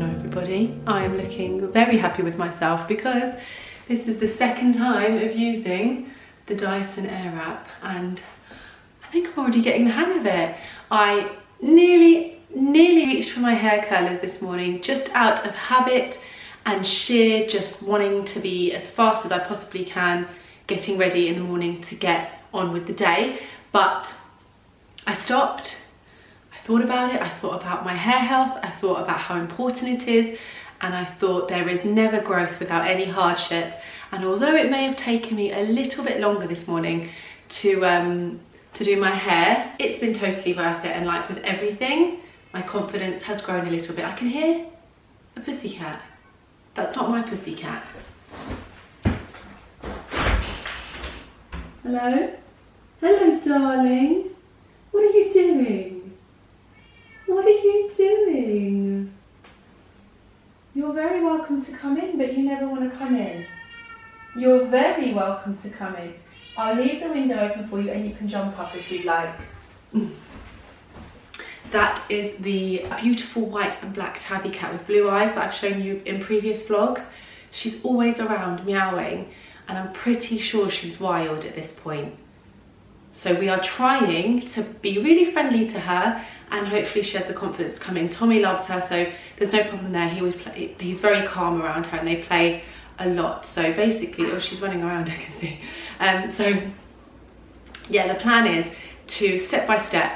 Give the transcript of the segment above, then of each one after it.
no everybody, I am looking very happy with myself because this is the second time of using the Dyson Airwrap and I think I'm already getting the hang of it. I nearly reached for my hair curlers this morning just out of habit and sheer just wanting to be as fast as I possibly can getting ready in the morning to get on with the day, but I stopped. I thought about it, I thought about my hair health, I thought about how important it is, and I thought there is never growth without any hardship. And although it may have taken me a little bit longer this morning to do my hair, it's been totally worth it. And like with everything, my confidence has grown a little bit. I can hear a pussycat. That's not my pussycat. Hello? Hello, darling. What are you doing? What are you doing? You're very welcome to come in, but you never want to come in. You're very welcome to come in. I'll leave the window open for you and you can jump up if you'd like. That is the beautiful white and black tabby cat with blue eyes that I've shown you in previous vlogs. She's always around meowing and I'm pretty sure she's wild at this point. So we are trying to be really friendly to her and hopefully she has the confidence to come in. Tommy loves her, so there's no problem there. He's very calm around her and they play a lot. So basically, oh, she's running around, I can see. So yeah, the plan is to step by step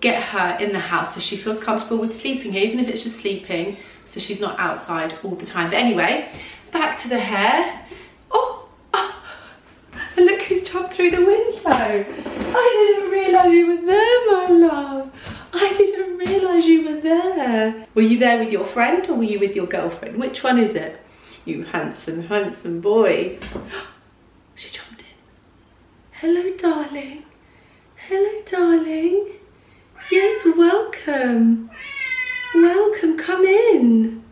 get her in the house so she feels comfortable with sleeping here, even if it's just sleeping, so she's not outside all the time. But anyway, back to the hair. Oh, and look who's jumped through the window. I didn't realise you were there, my love. I didn't realise you were there. Were you there with your friend or were you with your girlfriend? Which one is it? You handsome, handsome boy. She jumped in. Hello, darling. Hello, darling. Yes, welcome. Welcome, come in.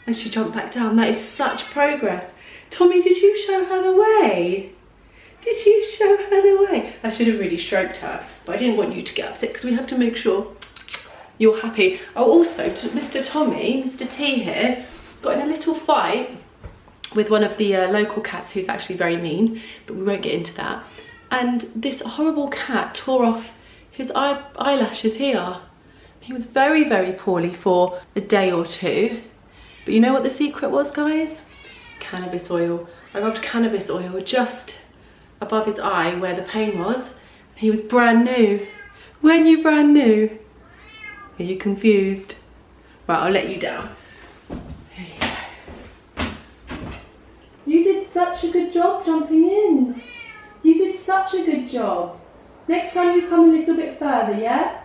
And she jumped back down. That is such progress. Tommy, did you show her the way? Did you show her the way? I should have really stroked her, but I didn't want you to get upset because we have to make sure you're happy. Oh, also, Mr. Tommy, Mr. T here, got in a little fight with one of the local cats who's actually very mean, but we won't get into that. And this horrible cat tore off his eyelashes here. He was very, very poorly for a day or two. But you know what the secret was, guys? Cannabis oil. I rubbed cannabis oil just above his eye where the pain was. He was brand new. Weren't you brand new? Are you confused? Right, I'll let you down. There you go. You did such a good job jumping in. You did such a good job. Next time you come a little bit further, yeah?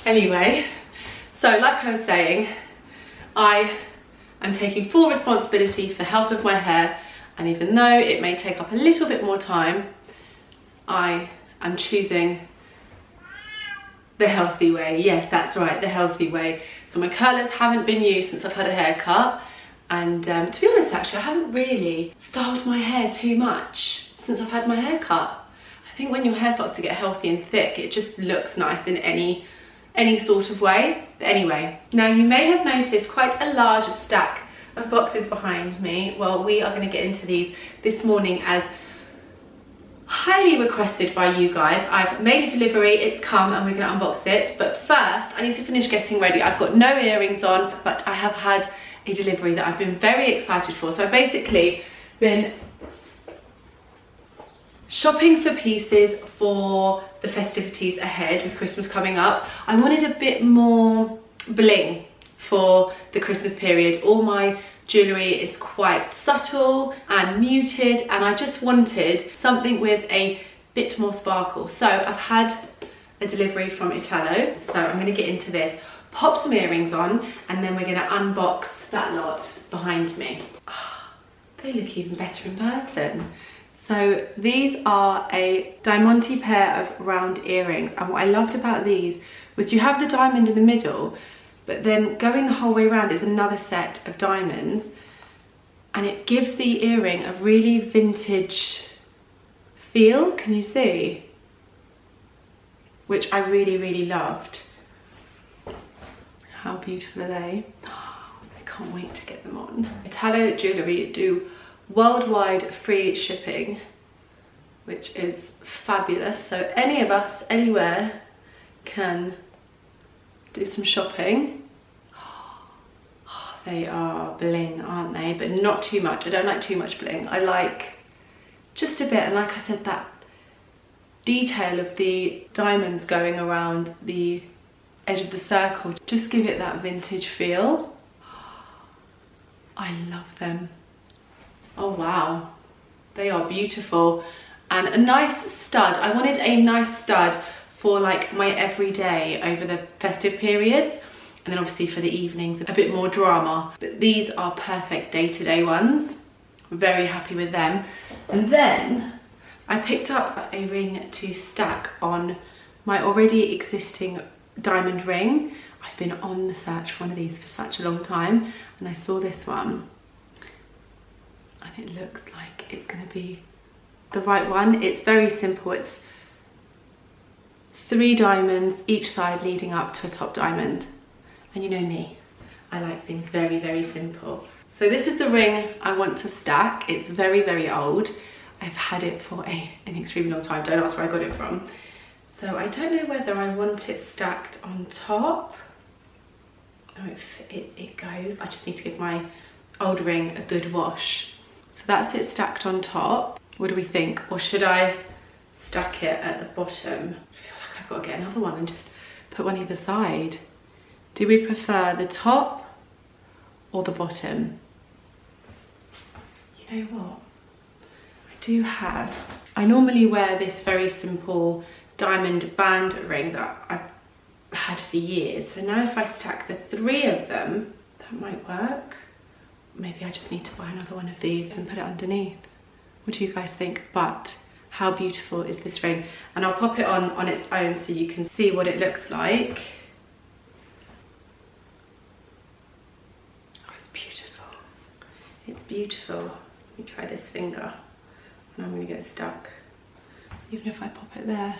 Anyway, so like I was saying, I am taking full responsibility for the health of my hair, and even though it may take up a little bit more time, I am choosing the healthy way. Yes, that's right, the healthy way. So my curlers haven't been used since I've had a haircut, and to be honest, actually, I haven't really styled my hair too much since I've had my haircut. I think when your hair starts to get healthy and thick, it just looks nice in any sort of way. But anyway, now you may have noticed quite a large stack of boxes behind me. Well, we are going to get into these this morning as highly requested by you guys. I've made a delivery, it's come, and we're going to unbox it. But first, I need to finish getting ready. I've got no earrings on, but I have had a delivery that I've been very excited for. So I've basically been shopping for pieces for the festivities ahead with Christmas coming up. I wanted a bit more bling for the Christmas period. All my jewellery is quite subtle and muted, and I just wanted something with a bit more sparkle. So I've had a delivery from Italo, so I'm going to get into this, pop some earrings on, and then we're going to unbox that lot behind me. Oh, they look even better in person. So these are a diamante pair of round earrings, and what I loved about these was you have the diamond in the middle, but then going the whole way around is another set of diamonds, and it gives the earring a really vintage feel. Can you see? Which I really, really loved. beautiful are they? I can't wait to get them on. Italo Jewellery do worldwide free shipping, which is fabulous. So any of us, anywhere, can do some shopping. Oh, they are bling, aren't they? But not too much. I don't like too much bling. I like just a bit. And like I said, that detail of the diamonds going around the edge of the circle, just give it that vintage feel. I love them. Oh wow, they are beautiful. And a nice stud. I wanted a nice stud for like my everyday over the festive periods, and then obviously for the evenings a bit more drama, but these are perfect day-to-day ones. Very happy with them. And then I picked up a ring to stack on my already existing diamond ring. I've been on the search for one of these for such a long time, and I saw this one and it looks like it's going to be the right one. It's very simple. It's 3 diamonds each side leading up to a top diamond, and you know me, I like things very, very simple. So this is the ring I want to stack. It's very, very old. I've had it for an extremely long time. Don't ask where I got it from. So I don't know whether I want it stacked on top. Oh, it goes. I just need to give my old ring a good wash. So that's it stacked on top. What do we think? Or should I stack it at the bottom? I feel like I've got to get another one and just put one either side. Do we prefer the top or the bottom? You know what? I normally wear this very simple diamond band ring that I've had for years. So now if I stack the 3 of them, that might work. Maybe I just need to buy another one of these and put it underneath. What do you guys think? But how beautiful is this ring? And I'll pop it on its own so you can see what it looks like. Oh, it's beautiful. It's beautiful. Let me try this finger. And I'm going to get stuck, even if I pop it there.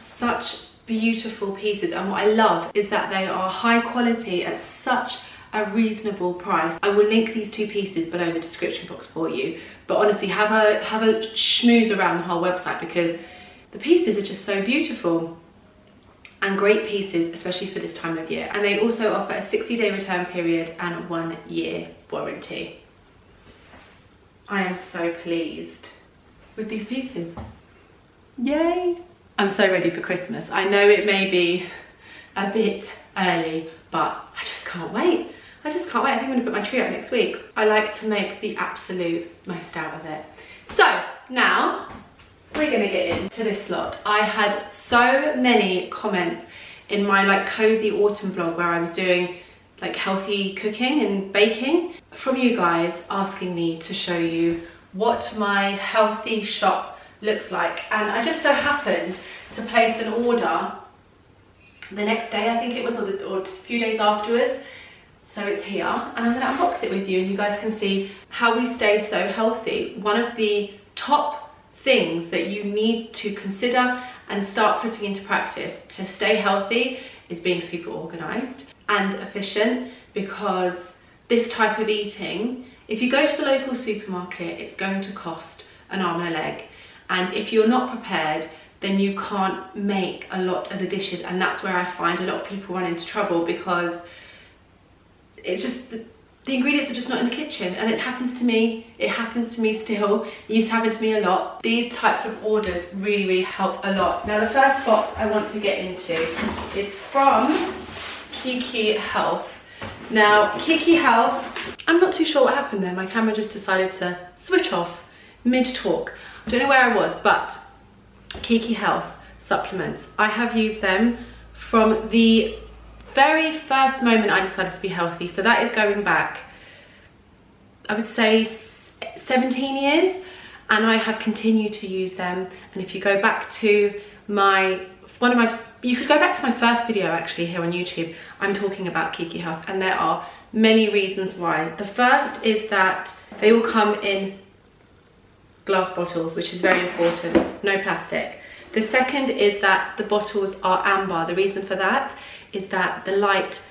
Such beautiful pieces, and what I love is that they are high quality at such a reasonable price. I will link these 2 pieces below the description box for you, but honestly have a schmooze around the whole website because the pieces are just so beautiful and great pieces, especially for this time of year. And they also offer a 60-day return period and a 1-year warranty. I am so pleased with these pieces. Yay! I'm so ready for Christmas. I know it may be a bit early, but I just can't wait. I just can't wait. I think I'm gonna put my tree up next week. I like to make the absolute most out of it. So now we're gonna get into this lot. I had so many comments in my like cozy autumn vlog where I was doing like healthy cooking and baking from you guys asking me to show you what my healthy shop looks like. And I just so happened to place an order the next day, I think it was, or a few days afterwards. So it's here and I'm gonna unbox it with you and you guys can see how we stay so healthy. One of the top things that you need to consider and start putting into practice to stay healthy is being super organized and efficient, because this type of eating, if you go to the local supermarket, it's going to cost an arm and a leg. And if you're not prepared, then you can't make a lot of the dishes. And that's where I find a lot of people run into trouble, because it's just, the ingredients are just not in the kitchen. And it happens to me still. It used to happen to me a lot. These types of orders really, really help a lot. Now the first box I want to get into is from Kiki Health. Now Kiki Health, I'm not too sure what happened there. My camera just decided to switch off mid-talk. I don't know where I was, but Kiki Health supplements. I have used them from the very first moment I decided to be healthy. So that is going back, I would say 17 years, and I have continued to use them. And if you go back to you could go back to my first video actually here on YouTube, I'm talking about Kiki Health, and there are many reasons why. The first is that they will come in glass bottles, which is very important, no plastic. The second is that the bottles are amber. The reason for that is that the light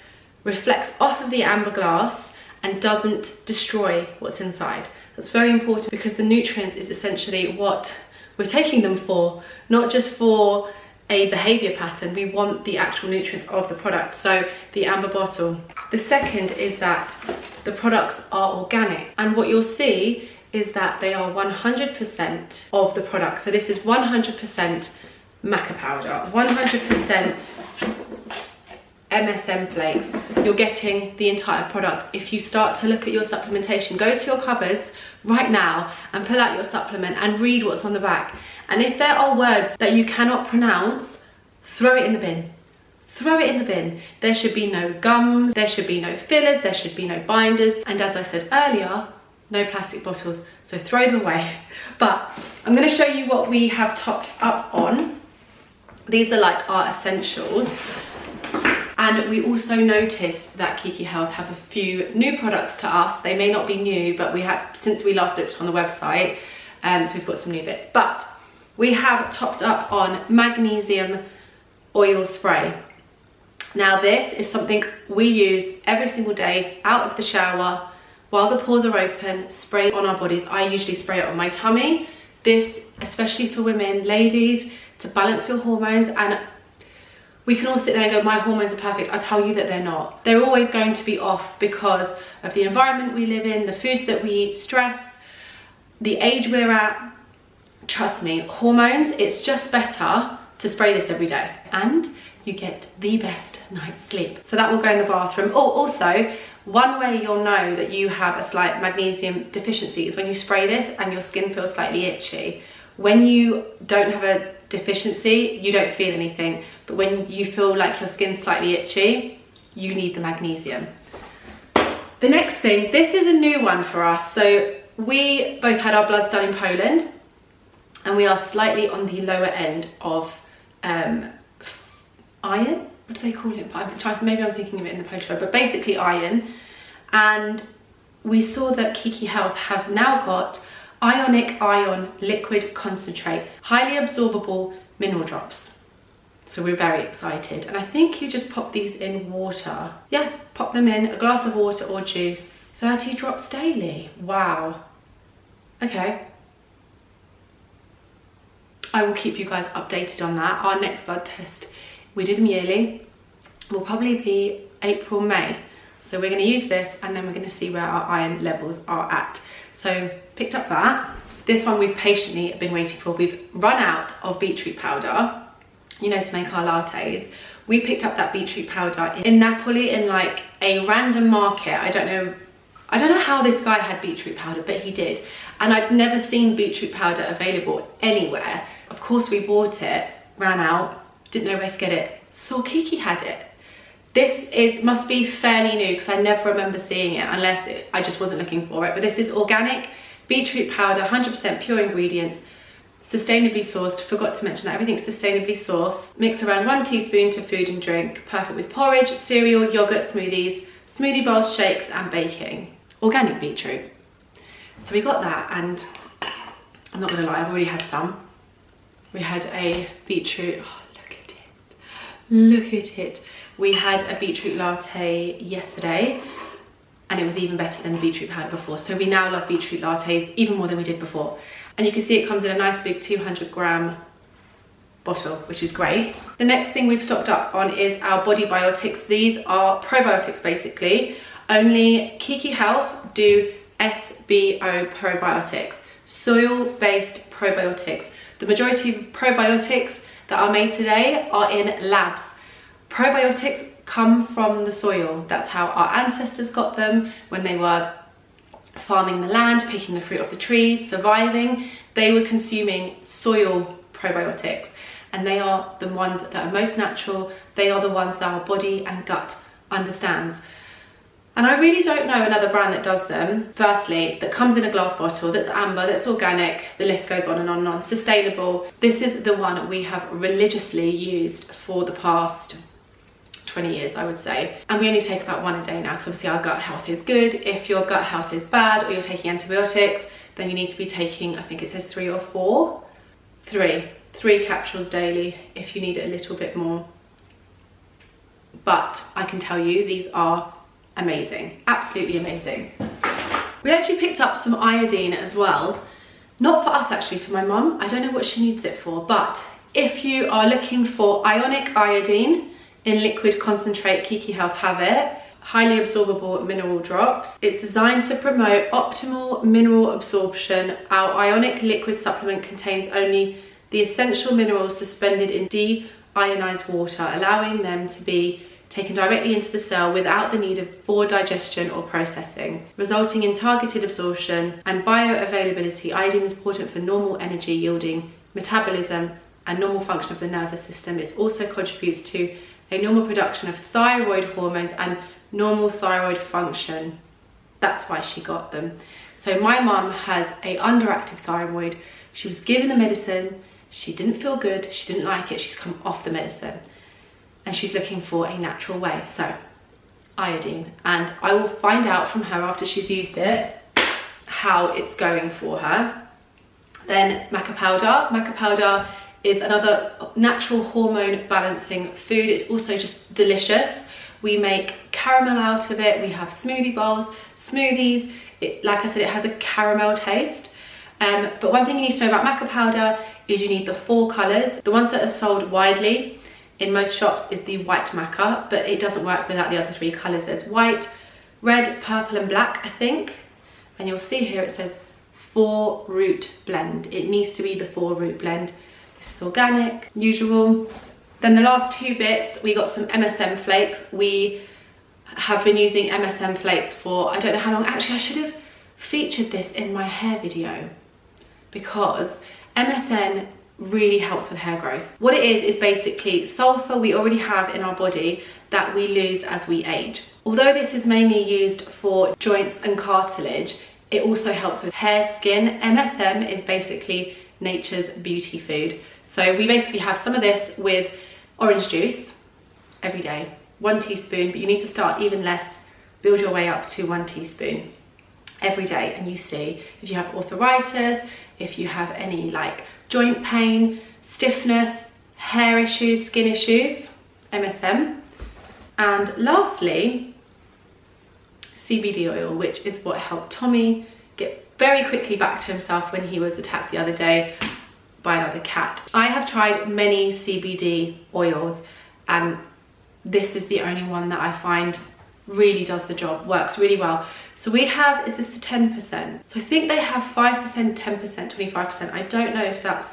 reflects off of the amber glass and doesn't destroy what's inside. That's very important because the nutrients is essentially what we're taking them for, not just for a behavior pattern. We want the actual nutrients of the product, so the amber bottle. The second is that the products are organic, and what you'll see is that they are 100% of the product. So this is 100% maca powder, 100% MSM flakes. You're getting the entire product. If you start to look at your supplementation, go to your cupboards right now and pull out your supplement and read what's on the back. And if there are words that you cannot pronounce, throw it in the bin. Throw it in the bin. There should be no gums, there should be no fillers, there should be no binders, and as I said earlier, no plastic bottles, so throw them away. But I'm going to show you what we have topped up on. These are like our essentials. And we also noticed that Kiki Health have a few new products to us. They may not be new, but we have, since we last looked on the website, so we've got some new bits. But we have topped up on magnesium oil spray. Now this is something we use every single day out of the shower, while the pores are open, spray on our bodies. I usually spray it on my tummy. This, especially for women, ladies, to balance your hormones. And we can all sit there and go, my hormones are perfect. I tell you that they're not. They're always going to be off because of the environment we live in, the foods that we eat, stress, the age we're at. Trust me, hormones, it's just better to spray this every day. And you get the best night's sleep. So that will go in the bathroom. Oh, also, one way you'll know that you have a slight magnesium deficiency is when you spray this and your skin feels slightly itchy. When you don't have a deficiency, you don't feel anything, but when you feel like your skin's slightly itchy, you need the magnesium. The next thing, this is a new one for us. So we both had our bloods done in Poland, and we are slightly on the lower end of iron. What do they call it? Maybe I'm thinking of it in the Polish word, but basically iron. And we saw that Kiki Health have now got Ionic Ion Liquid Concentrate, highly absorbable mineral drops. So we're very excited. And I think you just pop these in water. Yeah, pop them in a glass of water or juice. 30 drops daily. Wow. Okay. I will keep you guys updated on that. Our next blood test, we do them yearly, will probably be April, May. So we're going to use this and then we're going to see where our iron levels are at. So picked up that. This one we've patiently been waiting for. We've run out of beetroot powder, you know, to make our lattes. We picked up that beetroot powder in Napoli in like a random market. I don't know how this guy had beetroot powder, but he did. And I'd never seen beetroot powder available anywhere. Of course we bought it, ran out, didn't know where to get it. Saw Kiki had it. This must be fairly new because I never remember seeing it unless I just wasn't looking for it. But this is organic beetroot powder, 100% pure ingredients, sustainably sourced. Forgot to mention that everything's sustainably sourced. Mix around 1 teaspoon to food and drink. Perfect with porridge, cereal, yogurt, smoothies, smoothie bowls, shakes and baking. Organic beetroot. So we got that, and I'm not gonna lie, I've already had some. We had a beetroot, oh, look at it. Look at it. We had a beetroot latte yesterday, and it was even better than the beetroot powder before. So we now love beetroot lattes even more than we did before. And you can see it comes in a nice big 200-gram bottle, which is great. The next thing we've stocked up on is our body biotics. These are probiotics basically. Only Kiki Health do SBO probiotics, soil-based probiotics. The majority of probiotics that are made today are in labs. Probiotics come from the soil. That's how our ancestors got them when they were farming the land, picking the fruit off the trees, surviving. They were consuming soil probiotics, and they are the ones that are most natural. They are the ones that our body and gut understands. And I really don't know another brand that does them. Firstly, that comes in a glass bottle, that's amber, that's organic, the list goes on and on and on, sustainable. This is the one we have religiously used for the past 20 years, I would say. And we only take about 1 a day now, because obviously our gut health is good. If your gut health is bad or you're taking antibiotics, then you need to be taking, I think it says 3 or 4. 3. 3 capsules daily if you need it a little bit more. But I can tell you, these are amazing, absolutely amazing. We actually picked up some iodine as well. Not for us actually, for my mum. I don't know what she needs it for, but if you are looking for ionic iodine in liquid concentrate, Kiki Health have it. Highly absorbable mineral drops. It's designed to promote optimal mineral absorption. Our ionic liquid supplement contains only the essential minerals suspended in deionized water, allowing them to be taken directly into the cell without the need for digestion or processing, resulting in targeted absorption and bioavailability. Iodine is important for normal energy yielding, metabolism, and normal function of the nervous system. It also contributes to a normal production of thyroid hormones and normal thyroid function. That's why she got them. So my mum has a underactive thyroid. She was given the medicine. She didn't feel good. She didn't like it. She's come off the medicine. And she's looking for a natural way. So iodine, and I will find out from her after she's used it how it's going for her. Then maca powder. Maca powder is another natural hormone balancing food. It's also just delicious. We make caramel out of it. We have smoothie bowls, smoothies. Like I said, it has a caramel taste. But one thing you need to know about maca powder is you need the 4 colours. The ones that are sold widely in most shops is the white maca, but it doesn't work without the other 3 colours. There's white, red, purple and black, I think. And you'll see here it says 4 root blend. It needs to be the 4 root blend. This is organic, usual. Then the last 2 bits, we got some MSM flakes. We have been using MSM flakes for I don't know how long. Actually, I should have featured this in my hair video because MSM really helps with hair growth. What it is basically sulfur we already have in our body that we lose as we age. Although this is mainly used for joints and cartilage, it also helps with hair, skin. MSM is basically nature's beauty food. So we basically have some of this with orange juice every day, 1 teaspoon, but you need to start even less, build your way up to 1 teaspoon every day. And you see, if you have arthritis, if you have any like joint pain, stiffness, hair issues, skin issues, MSM. And lastly, CBD oil, which is what helped Tommy get very quickly back to himself when he was attacked the other day by another cat. I have tried many CBD oils and this is the only one that I find really does the job, works really well. So we have, is this the 10%? So I think they have 5%, 10%, 25%. I don't know if that's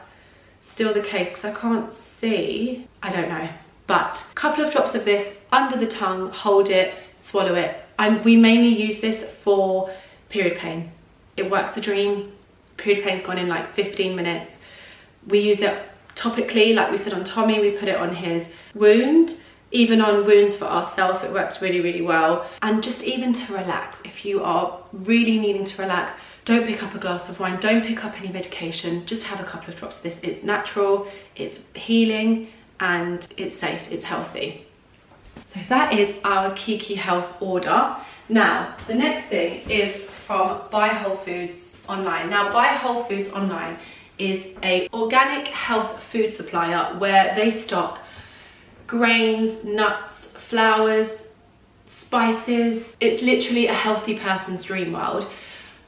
still the case because I can't see. I don't know. But a couple of drops of this under the tongue, hold it, swallow it. We mainly use this for period pain. It works a dream. Period pain's gone in like 15 minutes. We use it topically, like we said on Tommy, we put it on his wound. Even on wounds for ourselves, it works really, really well. And just even to relax, if you are really needing to relax, don't pick up a glass of wine, don't pick up any medication, just have a couple of drops of this. It's natural, it's healing, and it's safe, it's healthy. So that is our Kiki Health order. Now, the next thing is from Buy Whole Foods Online. Now, Buy Whole Foods Online is a organic health food supplier where they stock grains, nuts, flours, spices. It's literally a healthy person's dream world.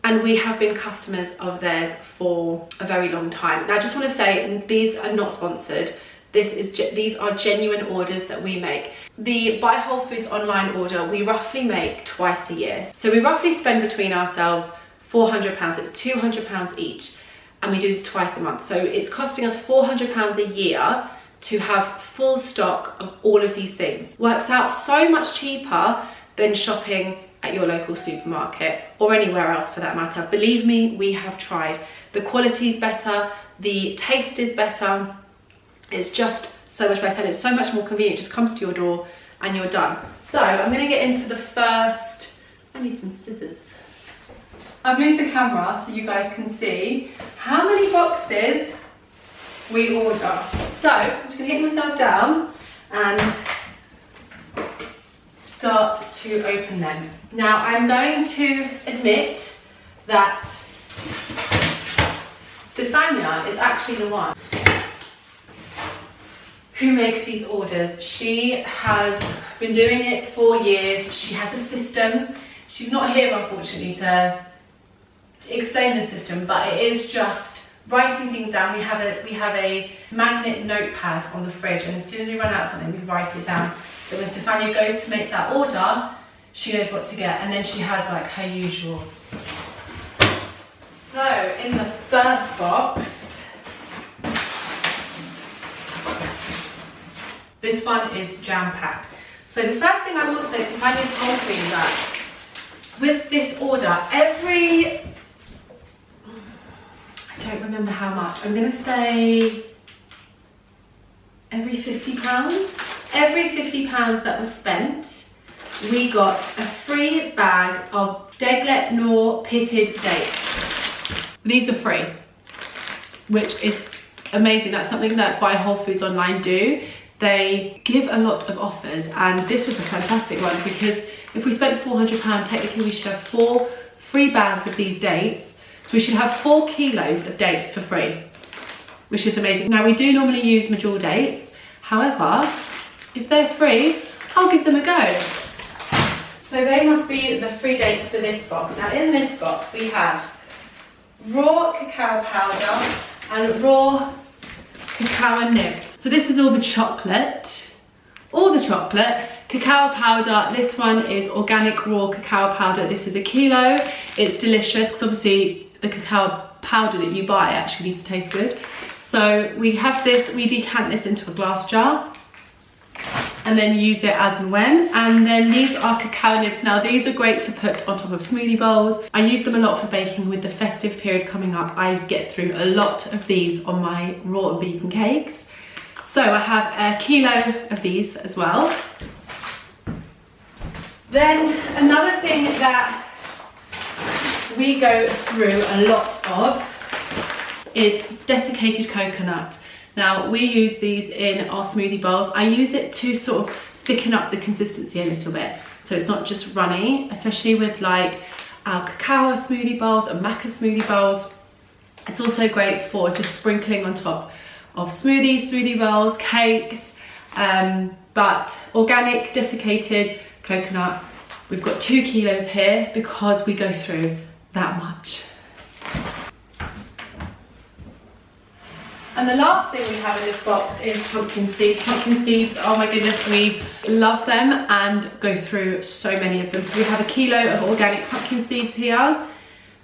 And we have been customers of theirs for a very long time. Now, I just want to say, these are not sponsored. These are genuine orders that we make. The Buy Whole Foods Online order, we roughly make twice a year. So we roughly spend between ourselves £400. It's £200 each. And we do this twice a month. So it's costing us £400 a year to have full stock of all of these things. Works out so much cheaper than shopping at your local supermarket or anywhere else for that matter. Believe me, we have tried. The quality is better, the taste is better. It's just so much better and it's so much more convenient. It just comes to your door and you're done. So I'm gonna get into the first, I need some scissors. I've moved the camera so you guys can see how many boxes we order. So I'm just gonna get myself down and start to open them. Now I'm going to admit that Stefania is actually the one who makes these orders. She has been doing it for years. She has a system. She's not here, unfortunately, to explain the system, but it is just writing things down. We have a magnet notepad on the fridge, and as soon as we run out of something, we write it down. So when Stefania goes to make that order, she knows what to get, and then she has like her usuals. So in the first box, this one is jam-packed. So the first thing I will say, Stefania told me that with this order, I don't remember how much, I'm gonna say every £50. Every £50 that was spent, we got a free bag of Deglet Nor pitted dates. These are free, which is amazing. That's something that Buy Whole Foods online do. They give a lot of offers, and this was a fantastic one because if we spent £400, technically we should have 4 free bags of these dates. So we should have 4 kilos of dates for free, which is amazing. Now we do normally use Majol dates. However, if they're free, I'll give them a go. So they must be the free dates for this box. Now in this box we have raw cacao powder and raw cacao nibs. So this is all the chocolate, cacao powder. This one is organic raw cacao powder. This is a kilo. It's delicious because obviously the cacao powder that you buy actually needs to taste good. So we have this, we decant this into a glass jar and then use it as and when. And then these are cacao nibs. Now these are great to put on top of smoothie bowls. I use them a lot for baking. With the festive period coming up, I get through a lot of these on my raw and vegan cakes. So I have a kilo of these as well. Then another thing that we go through a lot of is desiccated coconut. Now we use these in our smoothie bowls. I use it to sort of thicken up the consistency a little bit, so it's not just runny, especially with like our cacao smoothie bowls and maca smoothie bowls. It's also great for just sprinkling on top of smoothie bowls, cakes, but organic desiccated coconut. We've got 2 kilos here because we go through that much. And the last thing we have in this box is pumpkin seeds. Pumpkin seeds, oh my goodness, we love them and go through so many of them. So we have a kilo of organic pumpkin seeds here.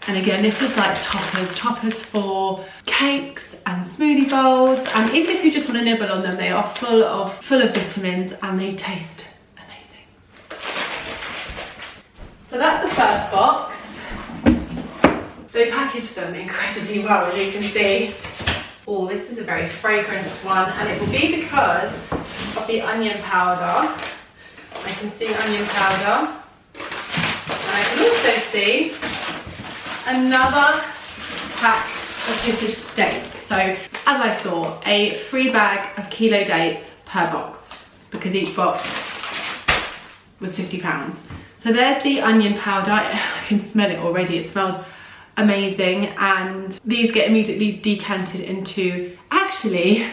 And again, this is like toppers for cakes and smoothie bowls. And even if you just want to nibble on them, they are full of vitamins and they taste amazing. So that's the first box. They packaged them incredibly well, as you can see. Oh, this is a very fragrant one, and it will be because of the onion powder. I can see onion powder. And I can also see another pack of pitted dates. So, as I thought, a free bag of kilo dates per box, because each box was £50. So there's the onion powder. I can smell it already. It smells amazing, and these get immediately decanted into actually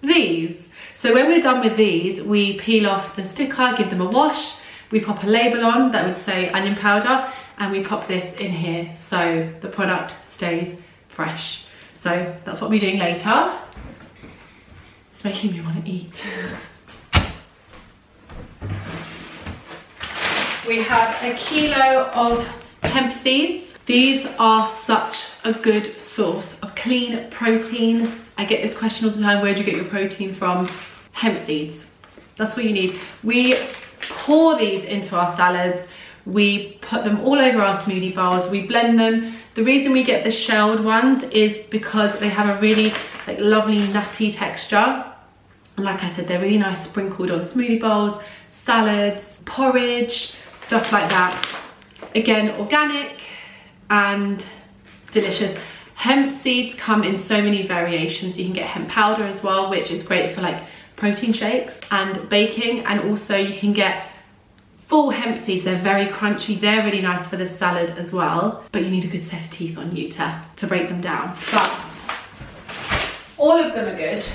these. So when we're done with these, we peel off the sticker, give them a wash, we pop a label on that would say onion powder, and we pop this in here so the product stays fresh. So that's what we're doing later. It's making me want to eat. We have a kilo of hemp seeds. These are such a good source of clean protein. I get this question all the time, where do you get your protein from? Hemp seeds, that's what you need. We pour these into our salads. We put them all over our smoothie bowls. We blend them. The reason we get the shelled ones is because they have a really like lovely nutty texture. And like I said, they're really nice sprinkled on smoothie bowls, salads, porridge, stuff like that. Again, organic and delicious. Hemp seeds come in so many variations. You can get hemp powder as well, which is great for like protein shakes and baking. And also you can get full hemp seeds. They're very crunchy. They're really nice for the salad as well, but you need a good set of teeth on you to break them down. But all of them are good.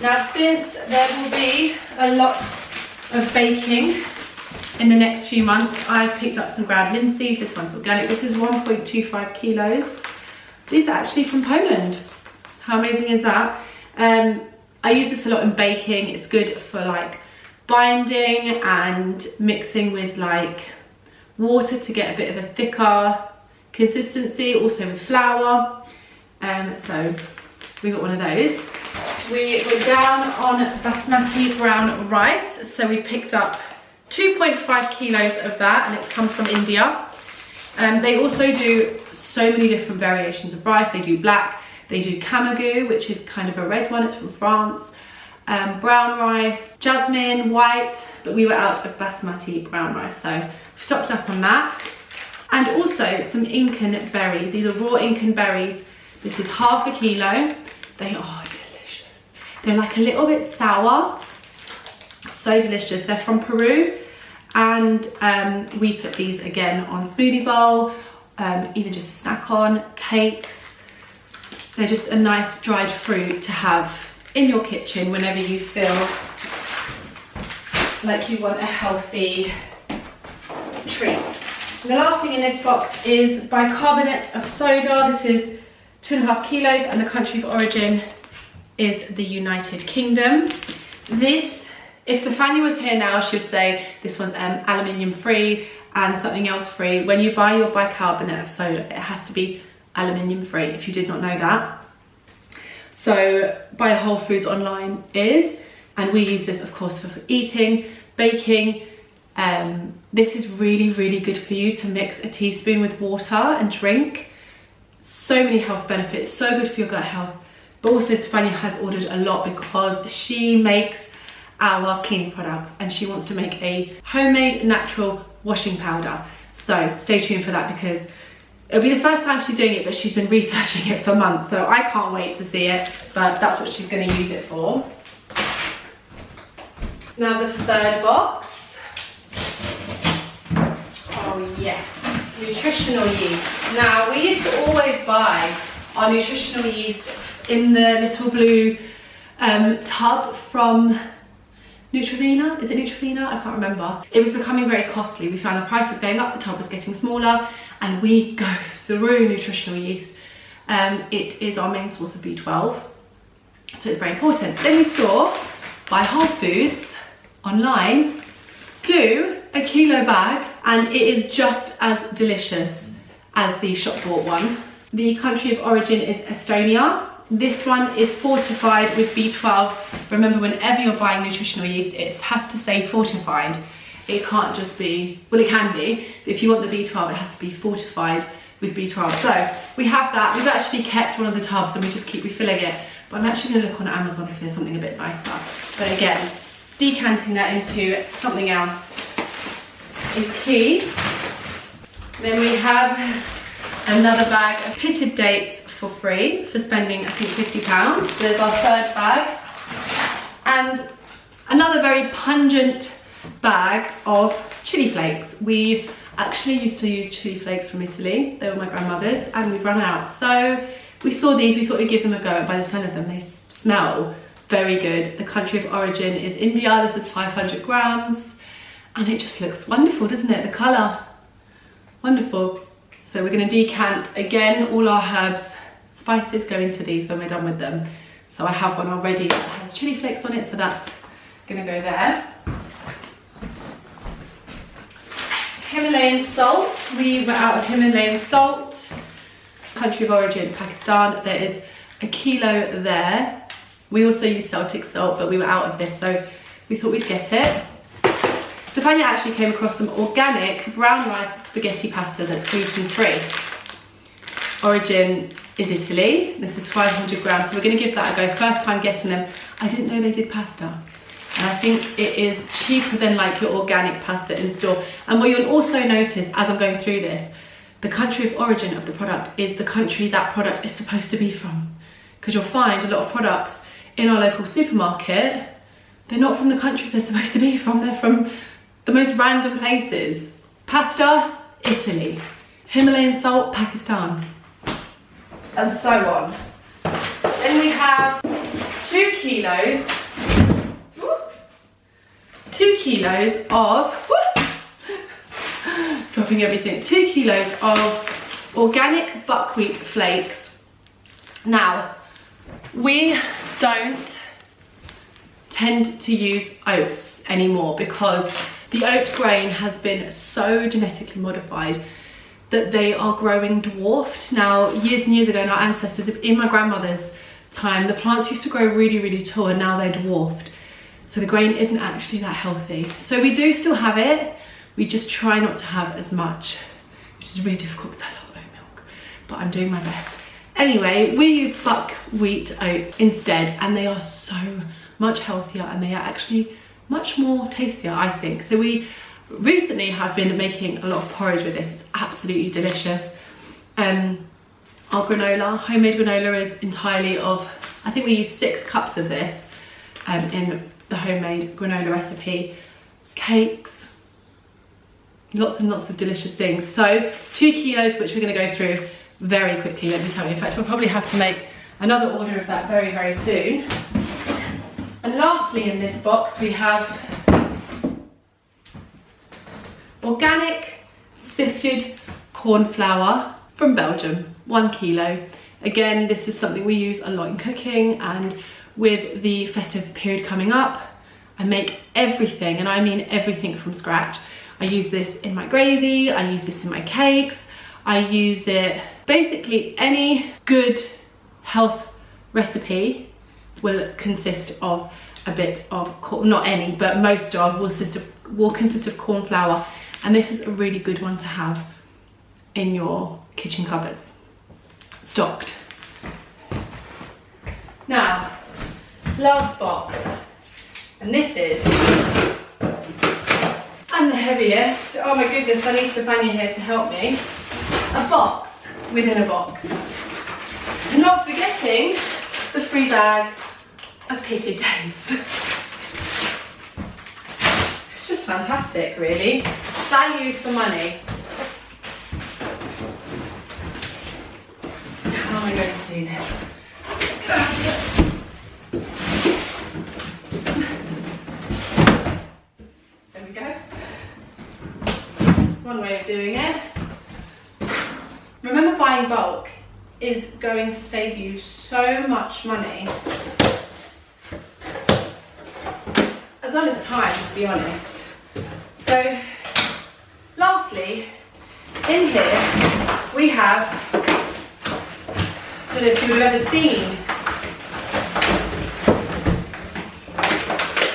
Now, since there will be a lot of baking in the next few months, I've picked up some ground linseed. This one's organic. This is 1.25 kilos. These are actually from Poland. How amazing is that? I use this a lot in baking. It's good for like binding and mixing with like water to get a bit of a thicker consistency, also with flour. So we got one of those. We were down on basmati brown rice, so we've picked up 2.5 kilos of that, and it's come from India. They also do so many different variations of rice. They do black, they do kamagou, which is kind of a red one, it's from France, brown rice, jasmine, white, but we were out of basmati brown rice, so we've stocked up on that. And also some Incan berries. These are raw Incan berries. This is half a kilo. They are delicious. They're like a little bit sour, so delicious. They're from Peru, and we put these again on smoothie bowl, even just a snack on, cakes. They're just a nice dried fruit to have in your kitchen whenever you feel like you want a healthy treat. The last thing in this box is bicarbonate of soda. This is 2.5 kilos, and the country of origin is the United Kingdom. This, if Stefania was here now, she would say this one's aluminium free and something else free. When you buy your bicarbonate of soda, it has to be aluminium free, if you did not know that. So buy Whole Foods online is, and we use this of course for eating, baking. This is really, really good for you to mix a teaspoon with water and drink. So many health benefits, so good for your gut health. But also Stefania has ordered a lot because she makes our cleaning products, and she wants to make a homemade natural washing powder. So stay tuned for that, because it'll be the first time she's doing it, but she's been researching it for months, so I can't wait to see it, but that's what she's going to use it for. Now the third box. Oh yes, nutritional yeast. Now we used to always buy our nutritional yeast in the little blue tub from Nutravina. Is it Nutravina? I can't remember. It was becoming very costly. We found the price was going up, the tub was getting smaller, and we go through nutritional yeast. It is our main source of B12, so it's very important. Then we saw by Whole Foods online do a kilo bag, and it is just as delicious as the shop bought one. The country of origin is Estonia. This one is fortified with B12. Remember, whenever you're buying nutritional yeast, it has to say fortified. It can't just be, well, it can be, but if you want the B12, it has to be fortified with B12. So we have that. We've actually kept one of the tubs and we just keep refilling it, but I'm actually going to look on Amazon if there's something a bit nicer. But again, decanting that into something else is key. Then we have another bag of pitted dates for free for spending, I think, £50. There's our third bag. And another very pungent bag of chili flakes. We actually used to use chili flakes from Italy. They were my grandmother's, and we've run out. So we saw these, we thought we'd give them a go, and by the smell of them, they smell very good. The country of origin is India. This is 500 grams, and it just looks wonderful, doesn't it? The colour, wonderful. So we're going to decant again. All our herbs, spices go into these when we're done with them. So I have one already that has chili flakes on it, so that's going to go there. Himalayan salt. We were out of Himalayan salt. Country of origin, Pakistan. There is a kilo there. We also use Celtic salt, but we were out of this, so we thought we'd get it. Stefania actually came across some organic brown rice spaghetti pasta that's gluten-free. Origin is Italy. This is 500 grams, so we're going to give that a go. First time getting them. I didn't know they did pasta. And I think it is cheaper than like your organic pasta in store. And what you'll also notice as I'm going through this, the country of origin of the product is the country that product is supposed to be from. Because you'll find a lot of products in our local supermarket, they're not from the country they're supposed to be from. They're from the most random places. Pasta, Italy. Himalayan salt, Pakistan. And so on. Then we have 2 kilos, 2 kilos of, dropping everything, 2 kilos of organic buckwheat flakes. Now, we don't tend to use oats anymore because the oat grain has been so genetically modified that they are growing dwarfed. Now, years and years ago, in our ancestors, in my grandmother's time, the plants used to grow really, really tall, and now they're dwarfed. So the grain isn't actually that healthy. So we do still have it, we just try not to have as much, which is really difficult because I love oat milk, but I'm doing my best. Anyway, we use buckwheat oats instead, and they are so much healthier, and they are actually much more tastier, I think. So we recently have been making a lot of porridge with this. It's absolutely delicious. Our granola, homemade granola, is entirely of, I think we use 6 cups of this in the homemade granola recipe. Cakes, lots and lots of delicious things. So 2 kilos, which we're going to go through very quickly, let me tell you. In fact, we'll probably have to make another order of that very, very soon. And lastly, in this box, we have organic sifted corn flour from Belgium, 1 kilo. Again, this is something we use a lot in cooking, and with the festive period coming up, I make everything, and I mean everything, from scratch. I use this in my gravy, I use this in my cakes, I use it, basically any good health recipe will consist of a bit of, not any, but most of, will consist of corn flour, and this is a really good one to have in your kitchen cupboards, stocked. Now, last box, and this is, and the heaviest, oh my goodness, I need Stefania here to help me, a box within a box. And not forgetting the free bag of pitted dates. It's just fantastic, really. Value for money. How am I going to do this? There we go. That's one way of doing it. Remember, buying bulk is going to save you so much money, as well as time, to be honest. So, lastly, in here we have, I don't know if you would have ever seen,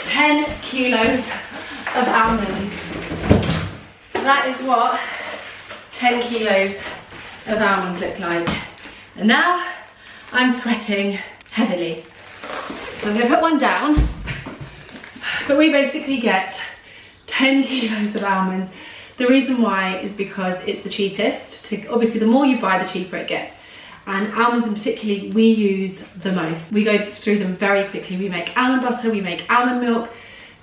10 kilos of almonds. That is what 10 kilos of almonds look like. And now I'm sweating heavily. So I'm going to put one down, but we basically get 10 kilos of almonds. The reason why is because it's the cheapest. Obviously, the more you buy, the cheaper it gets. And almonds in particular, we use the most. We go through them very quickly. We make almond butter, we make almond milk.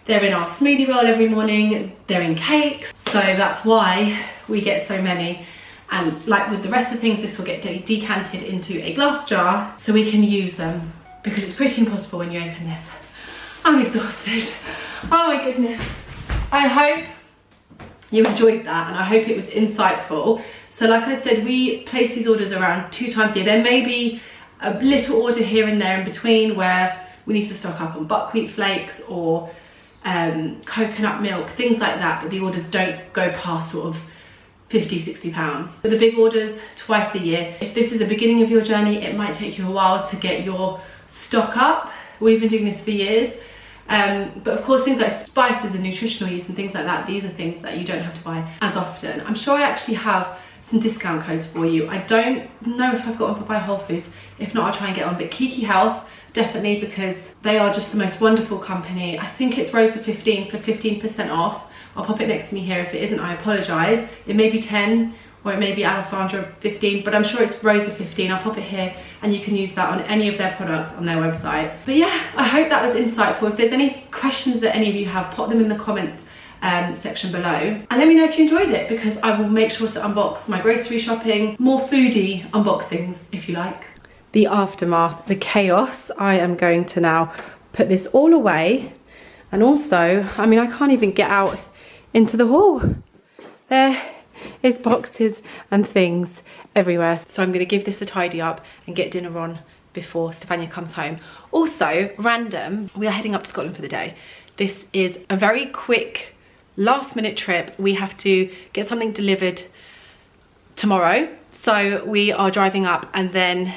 They're in our smoothie roll every morning. They're in cakes. So that's why we get so many. And like with the rest of the things, this will get decanted into a glass jar so we can use them, because it's pretty impossible when you open this. I'm exhausted. Oh my goodness. I hope you enjoyed that, and I hope it was insightful. So like I said, we place these orders around 2 times a year. There may be a little order here and there in between where we need to stock up on buckwheat flakes or coconut milk, things like that, but the orders don't go past sort of £50–60. But the big orders, twice a year. If this is the beginning of your journey, it might take you a while to get your stock up. We've been doing this for years. But of course, things like spices and nutritional yeast and things like that, these are things that you don't have to buy as often. I'm sure I actually have some discount codes for you. I don't know if I've got one for Buy Whole Foods. If not, I'll try and get on. But Kiki Health, definitely, because they are just the most wonderful company. I think it's Rosa 15 for 15% off. I'll pop it next to me here. If it isn't, I apologise. It may be 10 or it may be Alessandra 15, but I'm sure it's Rosa 15. I'll pop it here and you can use that on any of their products on their website. But yeah, I hope that was insightful. If there's any questions that any of you have, pop them in the comments section below. And let me know if you enjoyed it, because I will make sure to unbox my grocery shopping, more foodie unboxings if you like. the aftermath, the chaos. I am going to now put this all away. And also, I mean, I can't even get out into the hall. There is boxes and things everywhere. So I'm gonna give this a tidy up and get dinner on before Stefania comes home. Also, random, we are heading up to Scotland for the day. This is a very quick, last minute trip. We have to get something delivered tomorrow. So we are driving up and then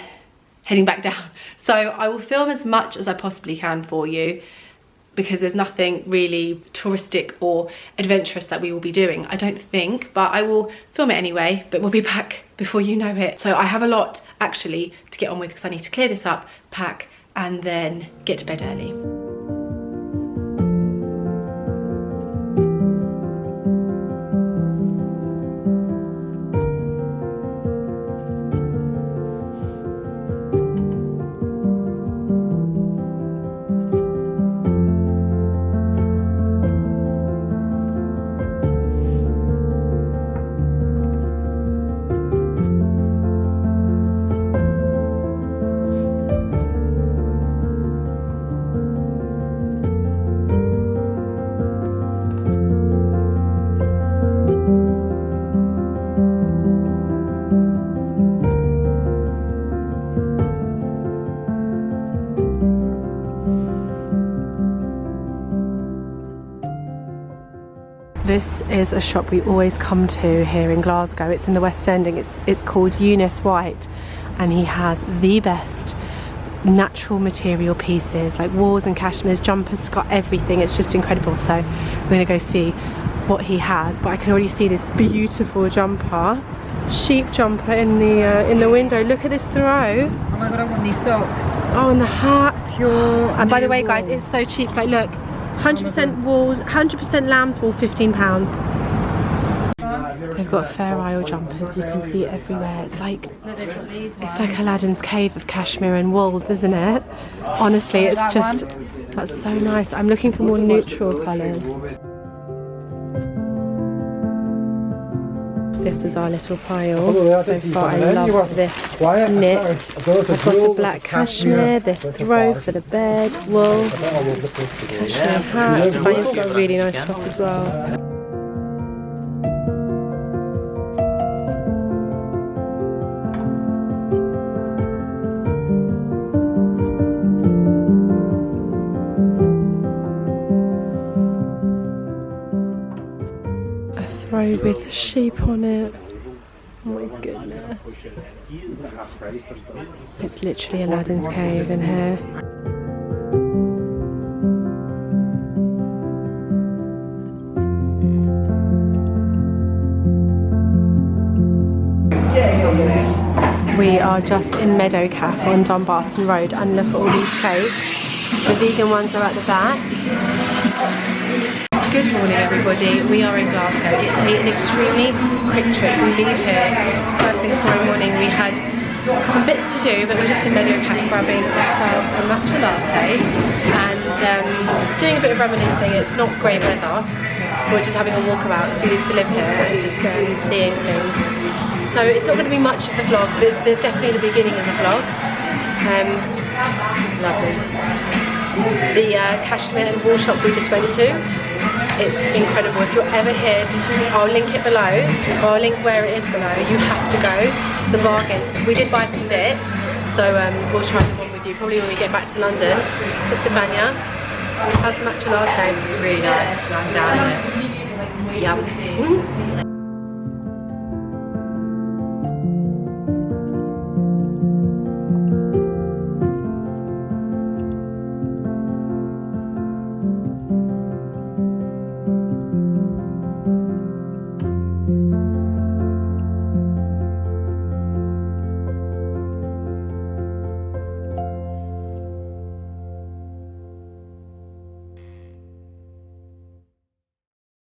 heading back down. So I will film as much as I possibly can for you, because there's nothing really touristic or adventurous that we will be doing, I don't think, but I will film it anyway, but we'll be back before you know it. So I have a lot actually to get on with because I need to clear this up, pack, and then get to bed early. This is a shop we always come to here in Glasgow. It's in the West End and it's called Eunice White, and he has the best natural material pieces like wools and cashmeres, jumpers, he's got everything. It's just incredible. So we're gonna go see what he has, but I can already see this beautiful jumper, sheep jumper in the window. Look at this throw. Oh my god, I want these socks. Oh, and the hat. Pure. And by the way, guys, it's so cheap. Like, look, 100% wool, 100% lamb's wool, £15. They've got Fair Isle jumpers. You can see it everywhere. It's like Aladdin's cave of cashmere and wools, isn't it? Honestly, it's just, that's so nice. I'm looking for more neutral colours. This is our little pile. So far, I love this knit. I've got a black cashmere, this throw for the bed, wool, cashmere hat. Stefania's got a really nice top as well. With sheep on it. Oh my goodness. It's literally Aladdin's cave in here. We are just in Meadow Cafe on Dumbarton Road, and look at all these cakes. The vegan ones are at the back. Good morning everybody, we are in Glasgow. It's an extremely quick trip. We leave here first thing tomorrow morning. We had some bits to do, but we're just in Meadow Cafe grabbing ourselves a matcha latte and doing a bit of reminiscing. It's not great weather. We're just having a walk about because we used to live here and just seeing things. So it's not going to be much of the vlog, but it's definitely the beginning of the vlog. Lovely. The cashmere and wool shop we just went to, it's incredible. If you're ever here, I'll link it below, or I'll link where it is below. You have to go. The bargains. We did buy some bits, so we'll try them on with you probably when we get back to London. So Stefania, how's the matcha latte? Really nice. I'm down in it. Yum.